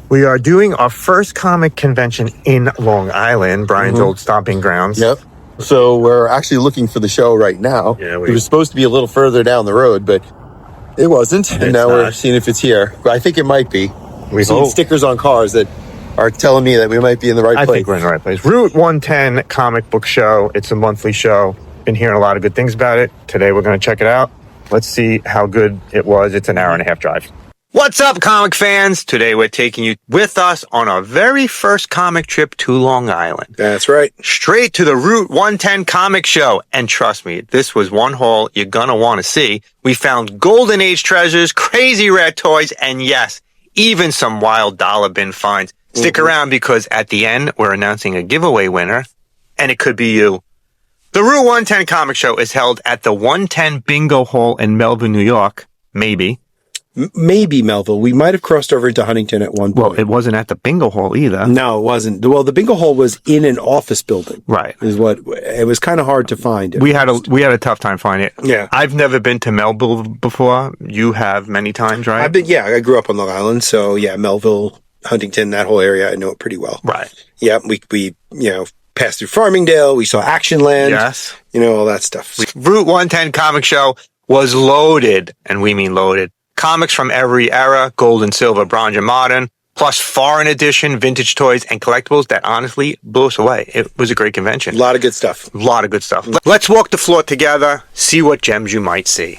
We are doing our first comic convention in Long Island, Brian's old stomping grounds. Yep. So we're actually looking for the show right now. Yeah, it was supposed to be a little further down the road, but it wasn't. And now we're seeing if it's here. But I think it might be. We've seen stickers on cars that are telling me that we might be in the right place. I think we're in the right place. Route 110 Comic Book Show. It's a monthly show. Been hearing a lot of good things about it. Today we're going to check it out. Let's see how good it was. It's an hour and a half drive. What's up, comic fans? Today we're taking you with us on our very first comic trip to Long Island. That's right. Straight to the Route 110 Comic Show. And trust me, this was one haul you're going to want to see. We found Golden Age treasures, crazy rare toys, and yes, even some wild dollar bin finds. Stick around because at the end, we're announcing a giveaway winner, and it could be you. The Route 110 Comic Show is held at the 110 Bingo Hall in Melville, New York. Maybe Melville. We might have crossed over into Huntington at one point. Well, it wasn't at the Bingo Hall either. No, it wasn't. Well, the Bingo Hall was in an office building. Right. It was kind of hard to find. We had a tough time finding it. Yeah. I've never been to Melville before. You have many times, right? I grew up on Long Island, so yeah, Melville, Huntington, that whole area, I know it pretty well. Right. Yeah, we passed through Farmingdale, we saw Action Land. Yes. All that stuff. Route 110 Comic Show was loaded, and we mean loaded. Comics from every era, gold and silver, bronze and modern, plus foreign edition, vintage toys, and collectibles that honestly blew us away. It was a great convention. A lot of good stuff. A lot of good stuff. Let's walk the floor together, see what gems you might see.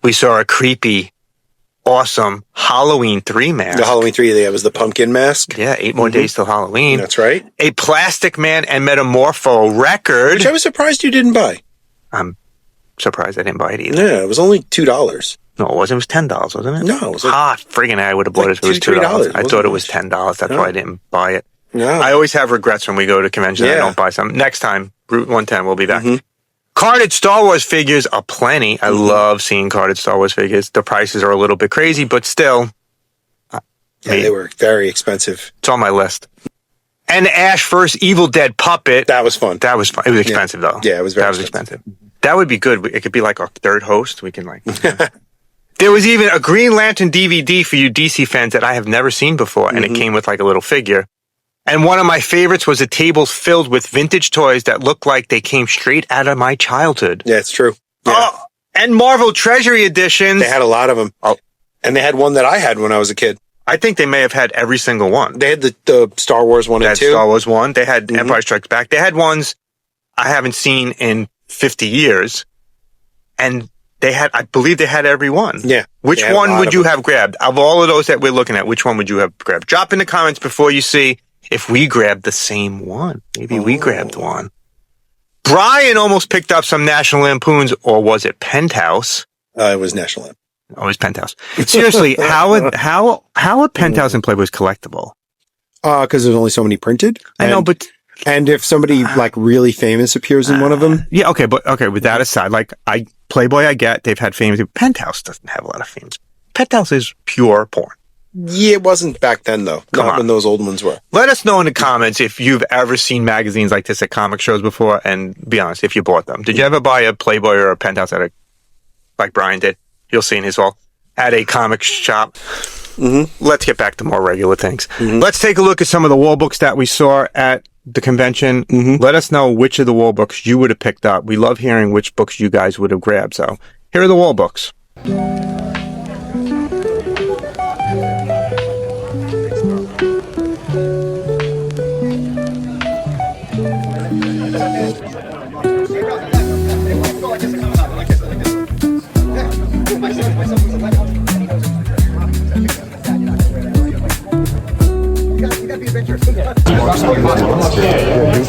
We saw a creepy, awesome Halloween 3 mask. The Halloween 3, that was the pumpkin mask. Yeah, 8 more days till Halloween. That's right. A Plastic Man and Metamorpho record. Which I was surprised you didn't buy. I'm surprised I didn't buy it either. Yeah, it was only $2. No, it wasn't. It was $10, wasn't it? No, it was friggin' I would have bought it if it was $2. I thought it was $10. That's why I didn't buy it. No. I always have regrets when we go to conventions and I don't buy something. Next time, Route 110, we'll be back. Carded Star Wars figures are plenty. I love seeing carded Star Wars figures. The prices are a little bit crazy, but still. They were very expensive. It's on my list. And Ash vs. Evil Dead puppet. That was fun. That was fun. It was expensive, though. Yeah, it was very expensive. That would be good. It could be like our third host. We can There was even a Green Lantern DVD for you DC fans that I have never seen before, and it came with like a little figure. And one of my favorites was a table filled with vintage toys that looked like they came straight out of my childhood. Yeah, it's true. Yeah. Oh, and Marvel Treasury Editions. They had a lot of them. Oh. And they had one that I had when I was a kid. I think they may have had every single one. They had the Star Wars 1 and 2. Star Wars 1. They had Empire Strikes Back. They had ones I haven't seen in 50 years. And I believe they had every one. Yeah. Which one would you have grabbed? Of all of those that we're looking at, which one would you have grabbed? Drop in the comments before you see if we grabbed the same one. Maybe we grabbed one. Brian almost picked up some National Lampoons, or was it Penthouse? It was National Lampoon. Oh, it was Penthouse. Seriously, how are Penthouse and Playboys collectible? Because there's only so many printed. I know, but... And if somebody like really famous appears in one of them. Yeah, okay, with that aside, like Playboy I get, they've had famous. Penthouse doesn't have a lot of famous. Penthouse is pure porn. Yeah, it wasn't back then, though. Come Not on. when those old ones were. Let us know in the comments if you've ever seen magazines like this at comic shows before, and be honest, if you bought them. Did you ever buy a Playboy or a Penthouse like Brian did? You'll see in his haul at a comic shop. Let's get back to more regular things. Let's take a look at some of the wall books that we saw at the convention. Let us know which of the wall books you would have picked up. We love hearing which books you guys would have grabbed. So here are the wall books.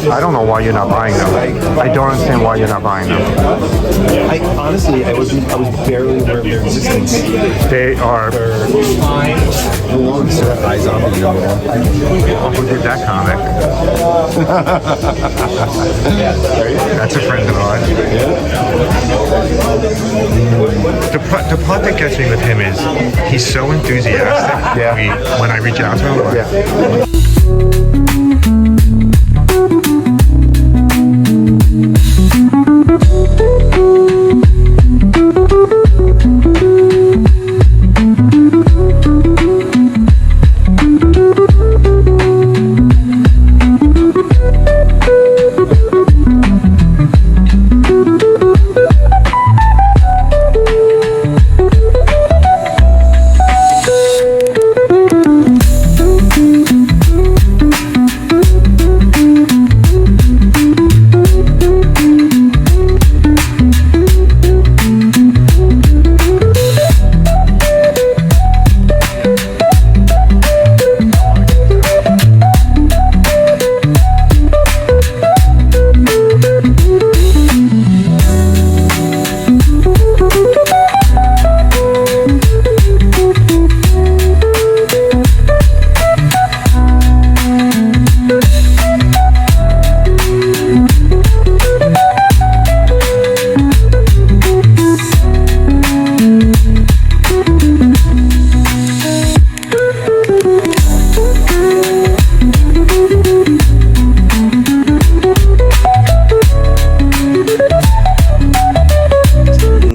I don't know why you're not buying them. I don't understand why you're not buying them. I honestly, I was barely aware of their existence. They are. Who did that comic? That's a friend of ours. The part that gets me with him is he's so enthusiastic. When I reach out to him.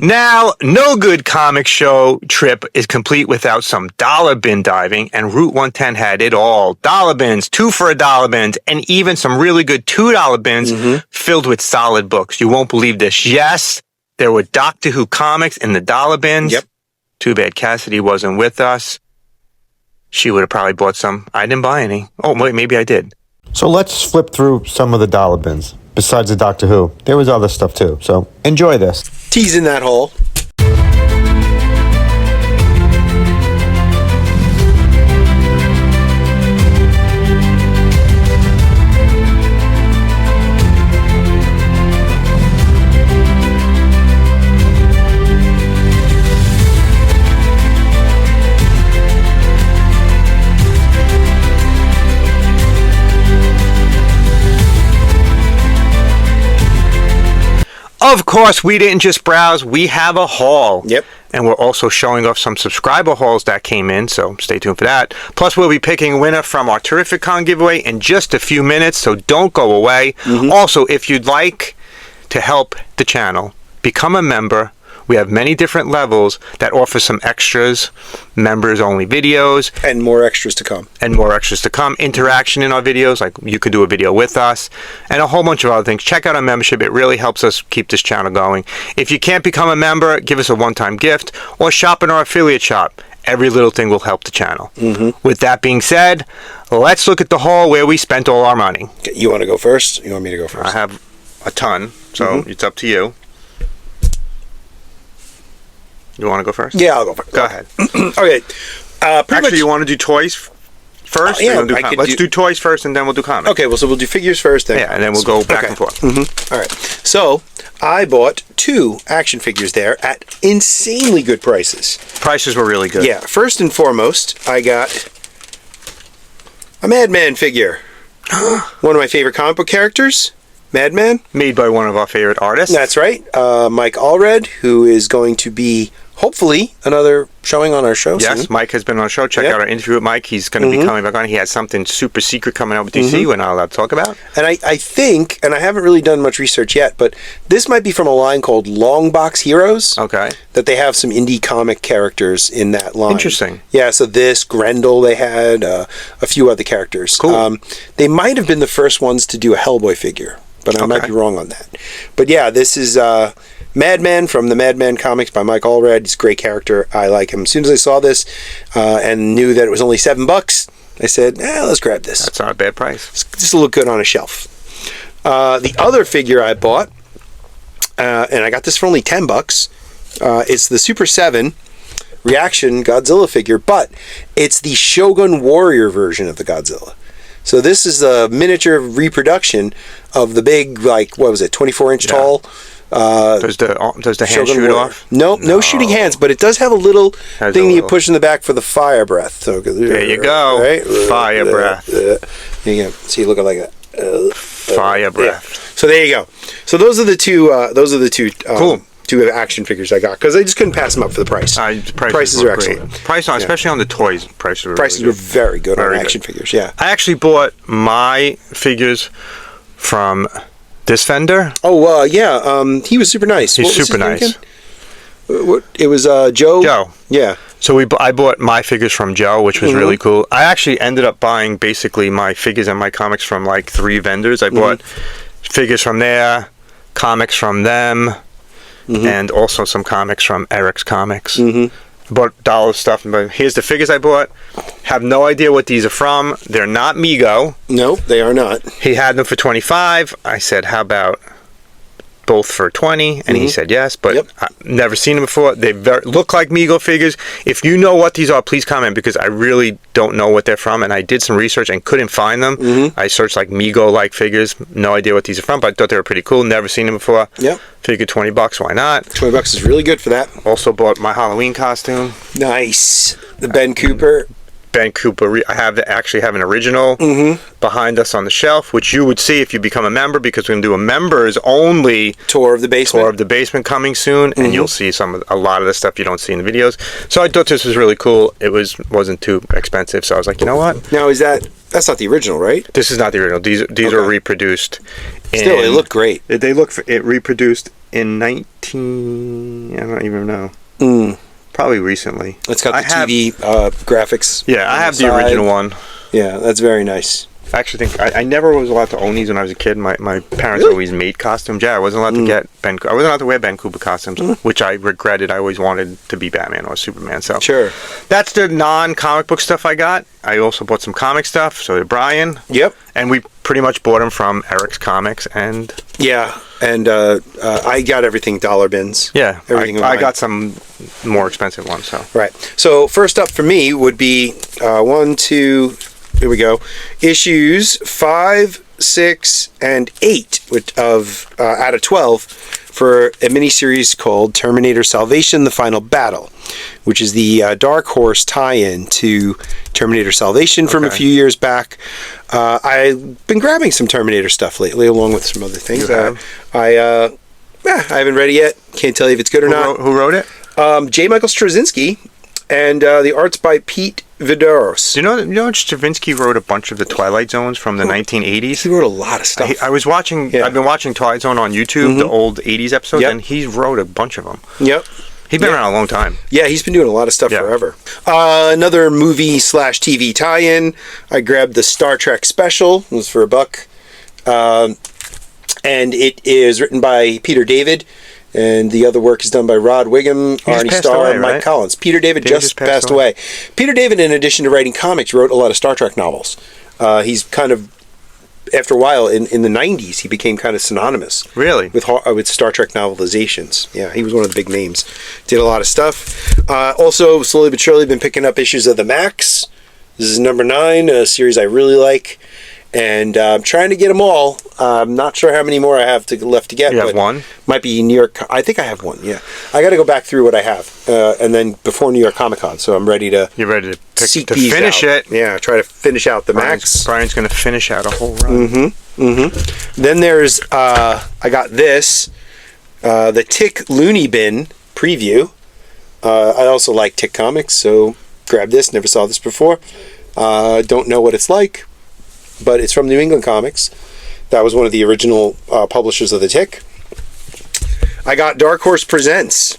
Now, no good comic show trip is complete without some dollar bin diving, and Route 110 had it all. Dollar bins, 2 for $1 bins, and even some really good $2 bins filled with solid books. You won't believe this. Yes, there were Doctor Who comics in the dollar bins. Yep. Too bad Cassidy wasn't with us. She would have probably bought some. I didn't buy any. Oh, wait, maybe I did. So let's flip through some of the dollar bins. Besides the Doctor Who, there was other stuff too. So enjoy this. Teasing that hole. Of course, we didn't just browse. We have a haul. Yep. And we're also showing off some subscriber hauls that came in, so stay tuned for that. Plus, we'll be picking a winner from our Terrific Con giveaway in just a few minutes, so don't go away. Also, if you'd like to help the channel, become a member. We have many different levels that offer some extras, members-only videos. And more extras to come. Interaction in our videos, like you could do a video with us, and a whole bunch of other things. Check out our membership. It really helps us keep this channel going. If you can't become a member, give us a one-time gift or shop in our affiliate shop. Every little thing will help the channel. With that being said, let's look at the haul where we spent all our money. Okay, you want to go first? You want me to go first? I have a ton, so it's up to you. You want to go first? Yeah, I'll go first. Go ahead. Okay. Actually, you want to do toys first? yeah, Let's do toys first, and then we'll do comics. Okay, well, so we'll do figures first. Then. Yeah, and then we'll go back and forth. All right. So I bought 2 action figures there at insanely good prices. Prices were really good. Yeah. First and foremost, I got a Madman figure. One of my favorite comic book characters, Madman. Made by one of our favorite artists. That's right. Mike Allred, who is going to be hopefully another showing on our show Yes, soon. Mike has been on the show. Check out our interview with Mike. He's going to be coming back on. He has something super secret coming out with DC we're not allowed to talk about. And I think, and I haven't really done much research yet, but this might be from a line called Long Box Heroes. Okay. That they have some indie comic characters in that line. Interesting. Yeah, so this, Grendel, they had a few other characters. Cool. They might have been the first ones to do a Hellboy figure, but I might be wrong on that. But yeah, this is Madman from the Madman comics by Mike Allred. He's a great character. I like him. As soon as I saw this and knew that it was only $7, I said, let's grab this. That's not a bad price. This will look good on a shelf. The other figure I bought, and I got this for only $10, it's the Super 7 Reaction Godzilla figure, but it's the Shogun Warrior version of the Godzilla. So this is a miniature reproduction of the big, 24-inch tall. Does the hand shoot Warrior. off? No shooting hands, but it does have a little thing that you push in the back for the fire breath. So there you go, right? Fire breath. There you go. See, look like that. Fire breath. Yeah. So there you go. So those are the two. Cool. Two action figures I got because I just couldn't pass them up for the price. Prices are excellent. Especially on the toys. Prices were very good on action figures. Yeah. I actually bought my figures from this vendor. Oh yeah. He was super nice. He's super nice. It was Joe. Joe. Yeah. So I bought my figures from Joe, which was really cool. I actually ended up buying basically my figures and my comics from like 3 vendors. I bought figures from there, comics from them. And also some comics from Eric's Comics. Bought dollar stuff. But here's the figures I bought. Have no idea what these are from. They're not Mego. Nope, they are not. He had them for $25. I said, how about both for $20? And he said yes, but I've never seen them before. They look like Mego figures. If you know what these are, please comment, because I really don't know what they're from, and I did some research and couldn't find them. I searched like Mego-like figures. No idea what these are from, but I thought they were pretty cool. Never seen them before. Figured $20, why not? $20 is really good for that. Also bought my Halloween costume. Nice. The Ben Cooper. Ben Cooper. I actually have an original behind us on the shelf, which you would see if you become a member, because we're going to do a members only tour of the basement coming soon, and you'll see a lot of the stuff you don't see in the videos. So I thought this was really cool. It wasn't too expensive, so I was like, you know what? Now that's not the original, right? This is not the original. These are reproduced. Still, they look great. They look reproduced in I don't even know. Probably recently. It's got the TV graphics. Yeah, I have the original one. Yeah, that's very nice. I actually think I never was allowed to own these when I was a kid. My parents always made costumes. Yeah, I wasn't allowed to get I wasn't allowed to wear Ben Cooper costumes, which I regretted. I always wanted to be Batman or Superman. So sure, that's the non-comic book stuff I got. I also bought some comic stuff. So did Brian. Yep. And we pretty much bought them from Eric's Comics and. Yeah, and I got everything dollar bins. Yeah, everything. I got some more expensive ones. So right. So first up for me would be 1, 2. Here we go. Issues 5, 6, and 8 out of 12 for a miniseries called Terminator Salvation: The Final Battle, which is the Dark Horse tie-in to Terminator Salvation from a few years back. I've been grabbing some Terminator stuff lately, along with some other things. I haven't read it yet. Can't tell you if it's good or not. Who wrote it? J. Michael Straczynski, and the art's by Pete Vidoros. Do you know Straczynski wrote a bunch of the Twilight Zones from the 1980s? He wrote a lot of stuff. I've been watching Twilight Zone on YouTube, the old 80s episodes, and he wrote a bunch of them. Yep. He's been around a long time. Yeah, he's been doing a lot of stuff forever. Another movie/TV tie-in. I grabbed the Star Trek special. It was for $1. And it is written by Peter David. And the other work is done by Rod Wiggum, Arnie Starr, and Mike Collins. Peter David just passed away. Peter David, in addition to writing comics, wrote a lot of Star Trek novels. He's kind of, after a while, in the 90s, he became kind of synonymous. Really? With Star Trek novelizations. Yeah, he was one of the big names. Did a lot of stuff. Also, slowly but surely, been picking up issues of The Max. This is number 9, a series I really like. And I'm trying to get them all. I'm not sure how many more I have left to get. You have one? Might be New York. I think I have one, yeah. I got to go back through what I have. And then before New York Comic Con. So I'm ready to... You're ready to finish it. Yeah, try to finish out the Max. Brian's going to finish out a whole run. Then there's... I got this. The Tick Looney Bin preview. I also like Tick Comics, so grab this. Never saw this before. Don't know what it's like, but it's from New England Comics. That was one of the original publishers of the Tick. I got Dark Horse Presents.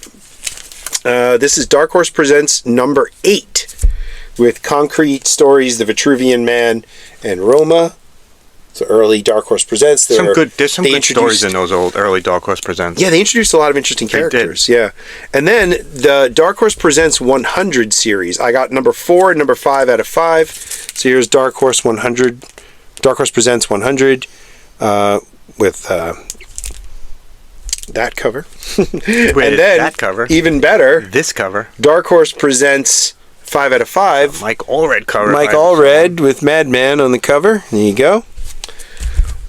This is Dark Horse Presents number 8 with Concrete Stories, The Vitruvian Man, and Roma. So early Dark Horse Presents. There's some good stories in those old early Dark Horse Presents. Yeah, they introduced a lot of interesting characters. Yeah. And then the Dark Horse Presents 100 series. I got number 4 and number 5 out of 5. So here's Dark Horse 100. Dark Horse Presents 100 with that cover. And then that cover. Even better, this cover. Dark Horse Presents 5 out of 5. Mike Allred cover. Mike Allred with Madman on the cover. There you go.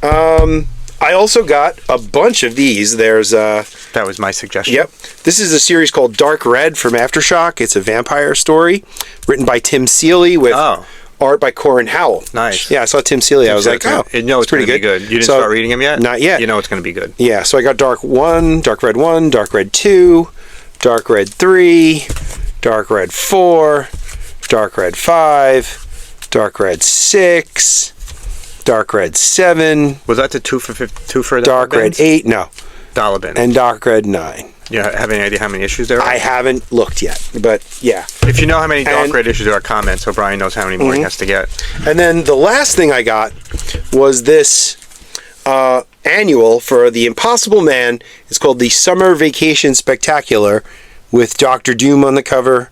I also got a bunch of these. There's that was my suggestion. Yep. This is a series called Dark Red from Aftershock. It's a vampire story written by Tim Seeley with art by Corin Howell. Nice. Yeah, I saw Tim Seeley. I was like, it's pretty good. You didn't start reading him yet? Not yet. You know it's going to be good. Yeah, so I got Dark 1, Dark Red 1, Dark Red 2, Dark Red 3, Dark Red 4, Dark Red 5, Dark Red 6, Dark Red 7. Was that the two for Dark Red 8? No. Dollar bin. And Dark Red 9. You have any idea how many issues there are? I haven't looked yet, but yeah. If you know how many Dark Red issues there are, comment so Brian knows how many more he has to get. And then the last thing I got was this annual for The Impossible Man. It's called the Summer Vacation Spectacular with Dr. Doom on the cover.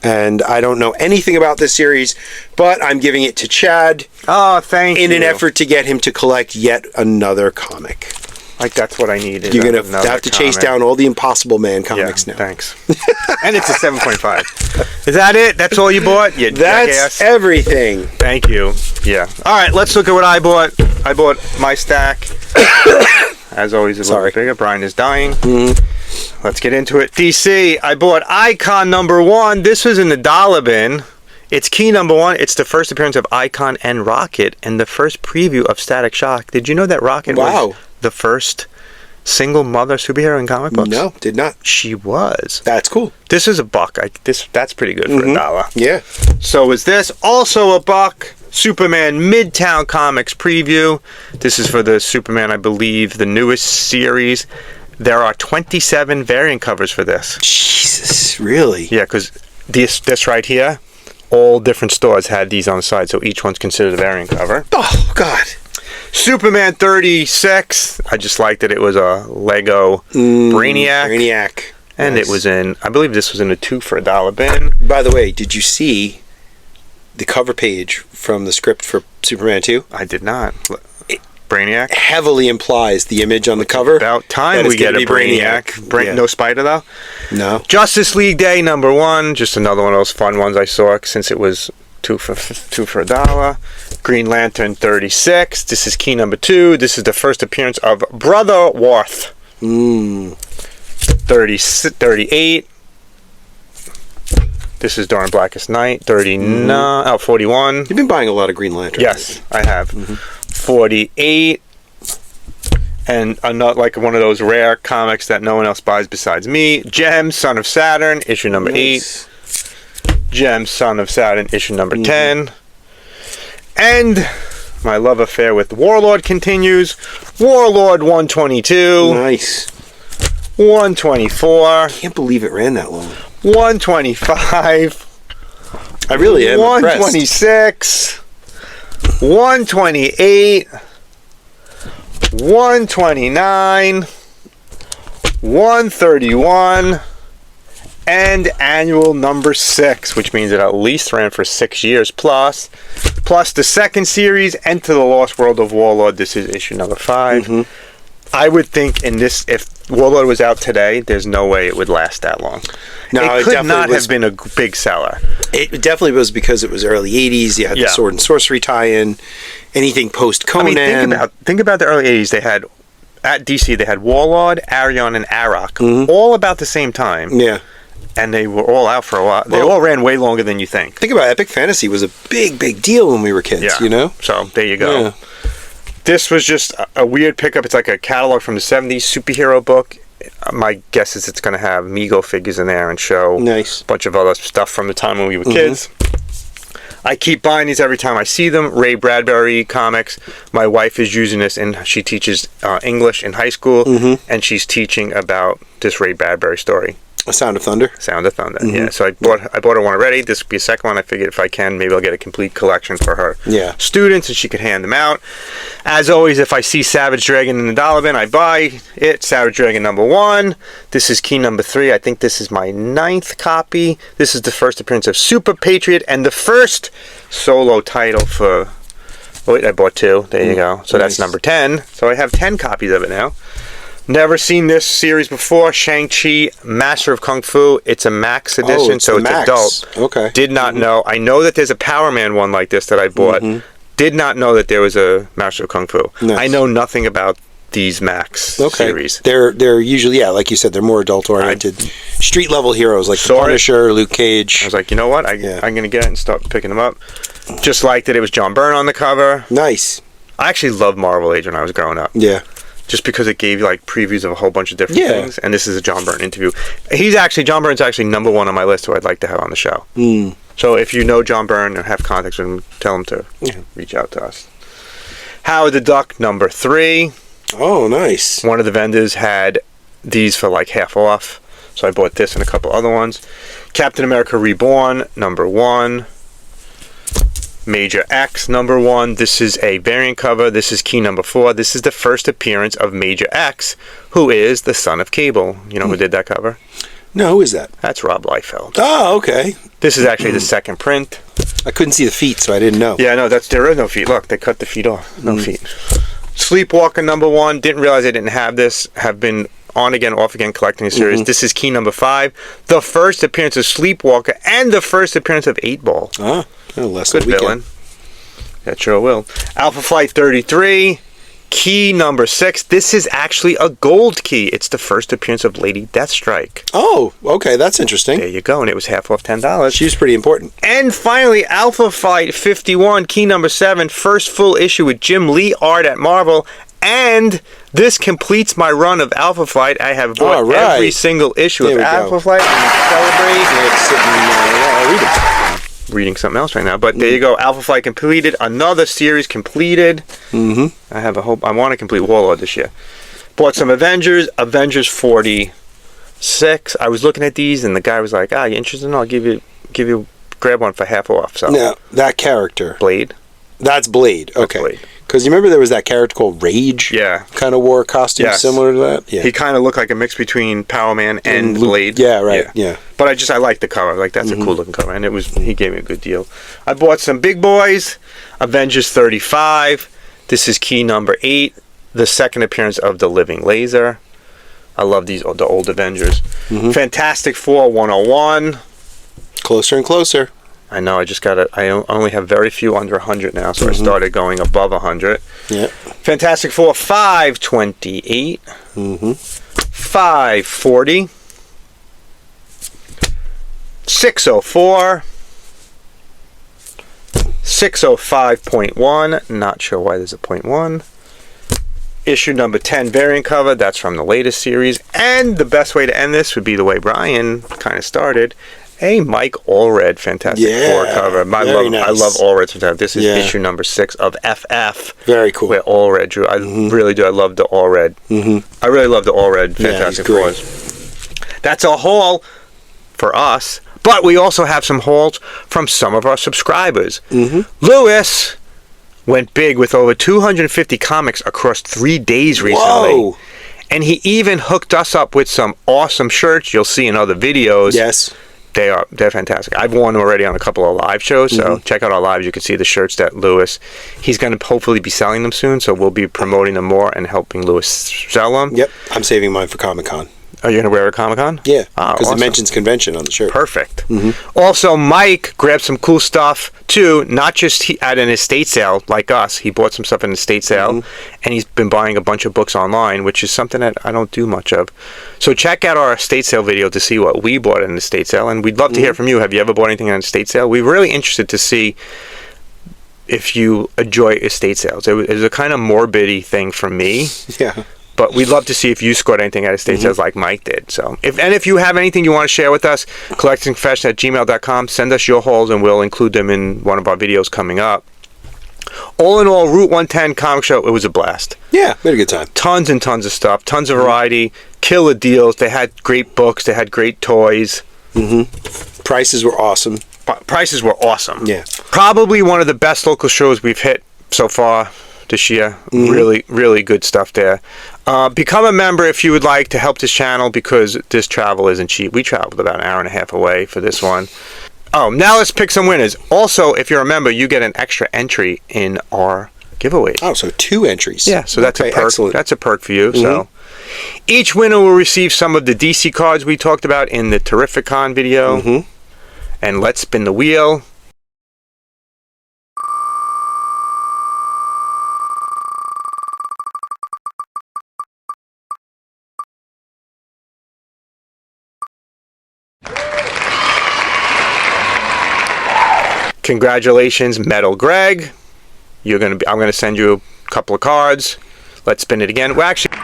And I don't know anything about this series, but I'm giving it to Chad. Oh, thank you. In an effort to get him to collect yet another comic. Like, that's what I need. You're going to have to chase down all the Impossible Man comics now. Thanks. And it's a 7.5. Is that it? That's all you bought? You That's jackass? Everything. Thank you. Yeah. All right, let's look at what I bought. I bought my stack. As always, a little bigger. Brian is dying. Let's get into it. DC, I bought Icon number 1. This was in the dollar bin. It's key number 1. It's the first appearance of Icon and Rocket and the first preview of Static Shock. Did you know that Rocket was the first single mother superhero in comic books? No, did not. She was. That's cool. This is a buck. That's pretty good for $1. Yeah. So is this. Also a buck. Superman Midtown Comics preview. This is for the Superman, I believe, the newest series. There are 27 variant covers for this. Jesus, really? Yeah, because this right here, all different stores had these on the side, so each one's considered a variant cover. Oh, God. Superman 36. I just liked it. It was a Lego Brainiac. And it was in, I believe this was in a 2 for $1 bin. By the way, did you see the cover page from the script for Superman 2? I did not. Brainiac heavily implies the image on the cover. About time we get a Brainiac. No Spider though. No. Justice League Day number 1. Just another one of those fun ones I saw since it was 2 for $1. Green Lantern 36. This is key number 2. This is the first appearance of Brother Worth. 38. This is during Blackest Night. 41. You've been buying a lot of Green Lantern. Yes, I have. 48. And another, like one of those rare comics that no one else buys besides me. Gem, Son of Saturn, issue number 8. Gem, Son of Saturn, issue number 10. And my love affair with Warlord continues. Warlord 122. Nice. 124. Can't believe it ran that long. 125. I really am 126. 128. 129. 131. And annual number 6, which means it at least ran for 6 years plus the second series, Enter the Lost World of Warlord. This is issue number 5. I would think if Warlord was out today, there's no way it would last that long. No, it could not have been a big seller. It definitely was because it was early 80s. You had the Sword and Sorcery tie-in. Anything post-Conan. I mean, think about the early 80s. They had, at DC, they had Warlord, Arion, and Arok, all about the same time. Yeah. And they were all out for a while. They all ran way longer than you think. Think about it. Epic Fantasy was a big deal when we were kids, you know? So, there you go. Yeah. This was just a weird pickup. It's like a catalog from the 70s superhero book. my guess is it's going to have Mego figures in there and show Nice. a bunch of other stuff from the time when we were kids. I keep buying these every time I see them. Ray Bradbury comics. My wife is using this, and she teaches English in high school, and she's teaching about this Ray Bradbury story. A Sound of Thunder. Sound of Thunder. Yeah. So I bought her one already. This would be a second one. I figured if I can, maybe I'll get a complete collection for her students, and she could hand them out. As always, if I see Savage Dragon in the dollar bin, I buy it. Savage Dragon #1. This is key #3. I think this is my 9th copy. This is the first appearance of Super Patriot and the first solo title for... Wait, I bought 2. There you go. So that's number 10. So I have 10 copies of it now. Never seen this series before. Shang-Chi, Master of Kung Fu. It's a Max edition, so it's adult. Okay. Did not know. I know that there's a Power Man one like this that I bought. Did not know that there was a Master of Kung Fu. Nice. I know nothing about these Max series. They're usually, like you said, they're more adult-oriented. Street-level heroes like the Punisher, Luke Cage. I was like, you know what? I'm going to get it and start picking them up. Just like that it was John Byrne on the cover. Nice. I actually loved Marvel Age when I was growing up. Yeah. Just because it gave you like previews of a whole bunch of different things, and this is a John Byrne interview. John Byrne's actually #1 on my list who I'd like to have on the show. So if you know John Byrne or have contacts with him, tell him to reach out to us. Howard the Duck #3. Oh, nice. One of the vendors had these for like half off, so I bought this and a couple other ones. Captain America Reborn #1. Major X #1. This is a variant cover. This is key #4. This is the first appearance of Major X, who is the son of Cable. You know who did that cover? No, who is that? That's Rob Liefeld. Oh, okay. This is actually the second print. I couldn't see the feet, so I didn't know. Yeah, no, there is no feet. Look, they cut the feet off. No feet. Sleepwalker #1. Didn't realize I didn't have this. Have been on again, off again collecting a series. This is key #5. The first appearance of Sleepwalker and the first appearance of 8-Ball. Ah. Less Good villain. That sure will. Alpha Flight 33, key #6. This is actually a gold key. It's the first appearance of Lady Deathstrike. Oh, okay, that's interesting. There you go, and it was half off $10. She was pretty important. And finally, Alpha Flight 51, key #7, first full issue with Jim Lee art at Marvel. And this completes my run of Alpha Flight. I have bought every single issue of Alpha Flight and celebrate. Reading something else right now, but there you go. Alpha Flight completed. Another series completed. I want to complete Warlord this year. Bought some Avengers 46. I was looking at these and the guy was like, you interested? I'll give you grab one for half off. So now that character Blade. That's Blade. Okay. Because you remember there was that character called Rage? Yeah. Kind of wore a costume similar to that? Yeah. He kind of looked like a mix between Power Man and Blade. Yeah, right. Yeah. But I like the cover. Like, that's a cool looking cover. And he gave me a good deal. I bought some big boys. Avengers 35. This is key #8. The second appearance of the Living Laser. I love the old Avengers. Fantastic Four 101. Closer and closer. I know, I only have very few under 100 now, so I started going above 100. Yeah. Fantastic Four 528. 540. 604. 605.1. Not sure why there's a 0.1. Issue #10 variant cover. That's from the latest series. And the best way to end this would be the way Brian kind of started. A Mike Allred Fantastic Four cover. I love Allred's Fantastic. This is issue #6 of FF. Very cool. Where Allred drew. I really do. I love the Allred. I really love the Allred Fantastic Fours. That's a haul for us. But we also have some hauls from some of our subscribers. Lewis went big with over 250 comics across 3 days recently. Whoa. And he even hooked us up with some awesome shirts you'll see in other videos. Yes. They're fantastic. I've worn them already on a couple of live shows, so check out our lives. You can see the shirts that Lewis, he's going to hopefully be selling them soon, so we'll be promoting them more and helping Lewis sell them. Yep, I'm saving mine for Comic-Con. Are you going to wear it at Comic-Con? Yeah, because it mentions convention on the shirt. Perfect. Also, Mike grabbed some cool stuff, too, not just at an estate sale like us. He bought some stuff at an estate sale, and he's been buying a bunch of books online, which is something that I don't do much of. So check out our estate sale video to see what we bought at an estate sale, and we'd love to hear from you. Have you ever bought anything at an estate sale? We're really interested to see if you enjoy estate sales. It was a kind of morbid-y thing for me. Yeah. But we'd love to see if you scored anything out of state sales like Mike did. So, if you have anything you want to share with us, collectorsconfessions@gmail.com. Send us your hauls, and we'll include them in one of our videos coming up. All in all, Route 110 Comic Show, it was a blast. Yeah, we had a good time. Tons and tons of stuff, tons of variety, killer deals. They had great books, they had great toys. Prices were awesome. Prices were awesome. Yeah. Probably one of the best local shows we've hit so far this year. Really, really good stuff there. Become a member if you would like to help this channel, because this travel isn't cheap. We traveled about an hour and a half away for this one. Oh, now let's pick some winners. Also, if you're a member, you get an extra entry in our giveaways. Oh, so 2 entries. Yeah, so that's a perk. Excellent. That's a perk for you. So each winner will receive some of the DC cards we talked about in the Terrificon video. And let's spin the wheel. Congratulations, Metal Greg. I'm gonna send you a couple of cards. Let's spin it again. Well, actually,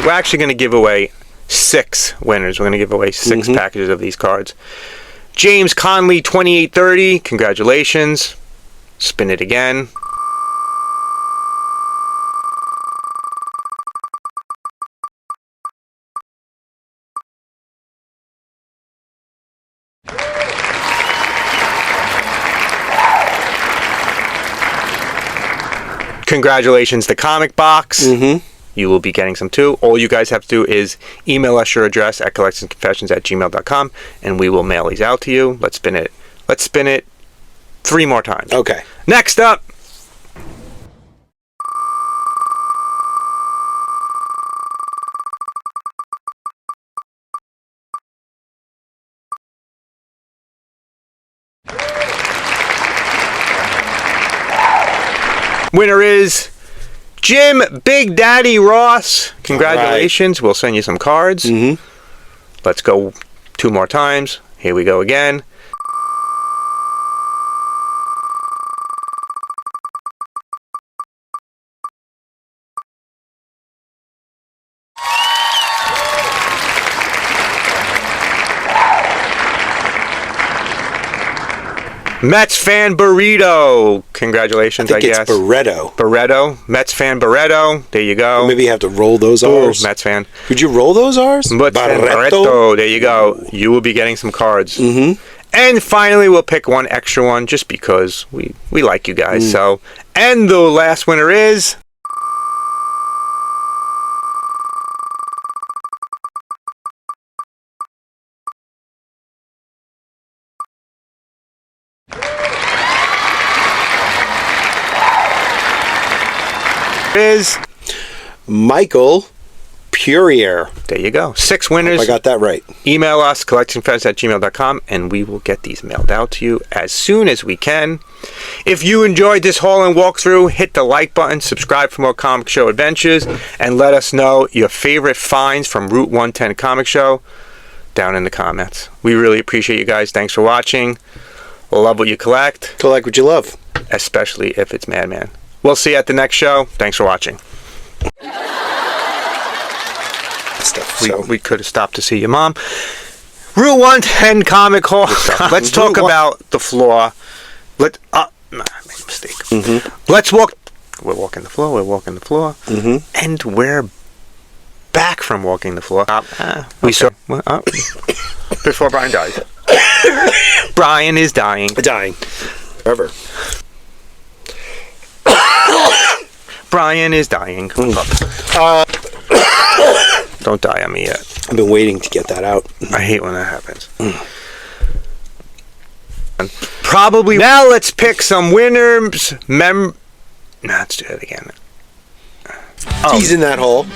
we're actually going to give away 6 winners. We're going to give away 6 packages of these cards. James Conley 2830, congratulations. Spin it again. Congratulations, the comic box. You will be getting some too. All you guys have to do is email us your address at collectorsconfessions@gmail.com, and we will mail these out to you. Let's spin it. Let's spin it 3 more times. Okay. Next up. Winner is Jim Big Daddy Ross. Congratulations. We'll send you some cards. Let's go 2 more times. Here we go again. Mets fan Burrito. Congratulations, I guess. It's Barretto. Barretto. Mets fan Barretto. There you go. Or maybe you have to roll those R's. Mets fan. Could you roll those R's? Mets fan Barretto. There you go. You will be getting some cards. And finally, we'll pick one extra one just because we like you guys. So, and the last winner is... is Michael Purier. There you go. 6 winners. I got that right. Email us, collectorsconfessions@gmail.com, and we will get these mailed out to you as soon as we can. If you enjoyed this haul and walkthrough, hit the like button, subscribe for more Comic Show adventures, and let us know your favorite finds from Route 110 Comic Show down in the comments. We really appreciate you guys. Thanks for watching. Love what you collect. Collect what you love. Especially if it's Madman. We'll see you at the next show. Thanks for watching. We could have stopped to see your mom. Route 110 Comic Hall. Let's talk about the floor. I made a mistake. Let's walk. We're walking the floor. We're walking the floor. And we're back from walking the floor. We saw before Brian died. Brian is dying. Dying. Forever. Brian is dying. Don't die on me yet. I've been waiting to get that out. I hate when that happens. Probably. Now let's pick some winners. Let's do it again. Teasing that hole.